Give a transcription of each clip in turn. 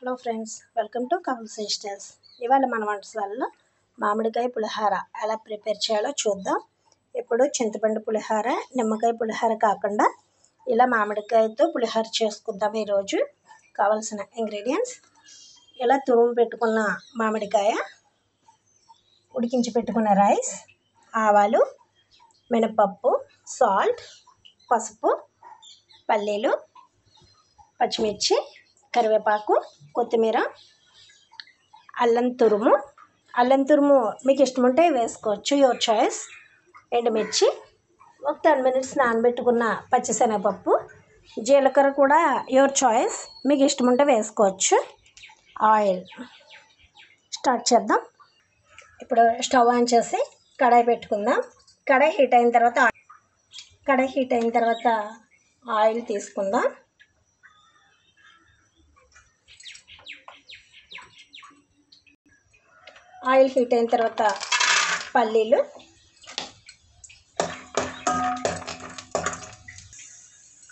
Hello friends, welcome to couple sisters. ఇవాళ మన వంటశాలలో మామిడికాయ పులిహోర ఎలా ప్రిపేర్ చేయాలో చూద్దాం. ఇప్పుడు చింతపండు పులిహోర, నిమ్మకాయ పులిహోర కాకుండా ఇలా మామిడికాయతో పులిహోర చేసుకుందాం. ఈరోజు కావాల్సిన ఇంగ్రీడియంట్స్: ఇలా తురుము పెట్టుకున్న మామిడికాయ, ఉడికించి పెట్టుకున్న రైస్, ఆవాలు, మినపప్పు, సాల్ట్, పసుపు, పల్లీలు, పచ్చిమిర్చి, కరివేపాకు, కొత్తిమీర, అల్లం తురుము మీకు ఇష్టం ఉంటే వేసుకోవచ్చు, యువర్ చాయిస్. ఎండుమిర్చి, ఒక 10 minutes నానబెట్టుకున్న పచ్చిశనగపప్పు, జీలకర్ర కూడా యువర్ చాయిస్, మీకు ఇష్టం ఉంటే వేసుకోవచ్చు. ఆయిల్. స్టార్ట్ చేద్దాం. ఇప్పుడు స్టవ్ ఆన్ చేసి కడాయి పెట్టుకుందాం. కడాయి హీట్ అయిన తర్వాత ఆయిల్ తీసుకుందాం. ఆయిల్ హీట్ అయిన తర్వాత పల్లీలు,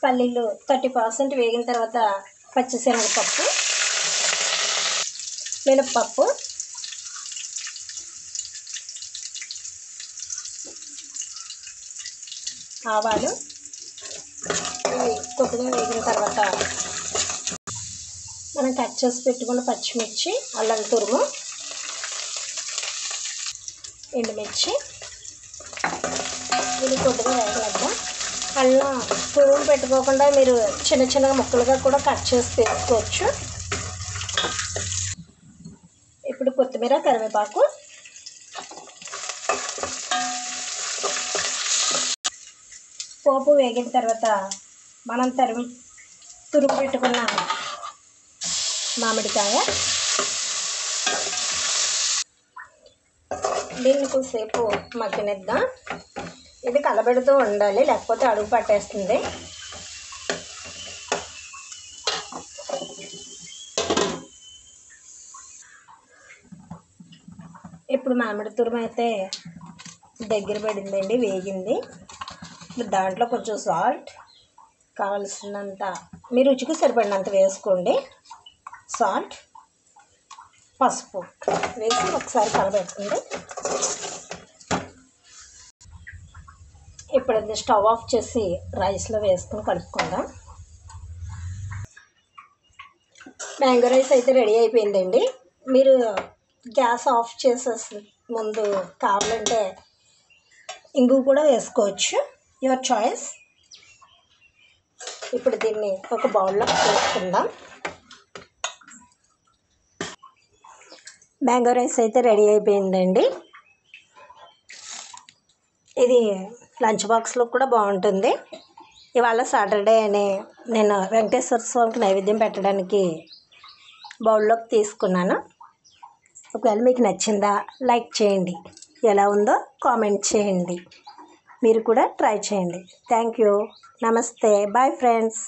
పల్లీలు 30% వేగిన తర్వాత పచ్చిశనగపప్పు, మినప్పప్పు, ఆవాలు. ఇవి కొద్దిగా వేగిన తర్వాత మనం కట్ చేసి పెట్టుకున్న పచ్చిమిర్చి, అల్లం తురుము, ఎండుమిర్చి, ఇది కొద్దిగా వేగనిద్దాం. అల్లం తురుము పెట్టుకోకుండా మీరు చిన్న చిన్నగా ముక్కలుగా కూడా కట్ చేసి వేసుకోవచ్చు. ఇప్పుడు కొత్తిమీర, కరివేపాకు, పోపు వేగిన తర్వాత మనం తురుము పెట్టుకున్న మామిడికాయ, దీన్ని కొద్దిసేపు మగ్గనిద్దాం. ఇది కలబెడుతూ ఉండాలి, లేకపోతే అడుగు పట్టేస్తుంది. ఇప్పుడు మామిడి తురుము అయితే దగ్గర పడిందండి, వేగింది. ఇప్పుడు దాంట్లో కొంచెం సాల్ట్, కావలసినంత మీ రుచికి సరిపడినంత వేసుకోండి. సాల్ట్, పసుపు వేసి ఒకసారి కలబెట్టండి. ఇప్పుడు అది స్టవ్ ఆఫ్ చేసి రైస్లో వేసుకుని కలుపుకుందాం. మ్యాంగో రైస్ అయితే రెడీ అయిపోయిందండి. మీరు గ్యాస్ ఆఫ్ చేసేసి ముందు కావాలంటే ఇంగువ కూడా వేసుకోవచ్చు, యువర్ చాయిస్. ఇప్పుడు దీన్ని ఒక బౌల్లో వేసుకుందాం. మ్యాంగో రైస్ అయితే రెడీ అయిపోయిందండి. ఇది లంచ్ బాక్స్లో కూడా బాగుంటుంది. ఇవాళ సాటర్డే అని నేను వెంకటేశ్వర స్వామికి నైవేద్యం పెట్టడానికి బౌల్లోకి తీసుకున్నాను. ఒకవేళ మీకు నచ్చిందా లైక్ చేయండి, ఎలా ఉందో కామెంట్ చేయండి. మీరు కూడా ట్రై చేయండి. Thank you. నమస్తే. Bye friends.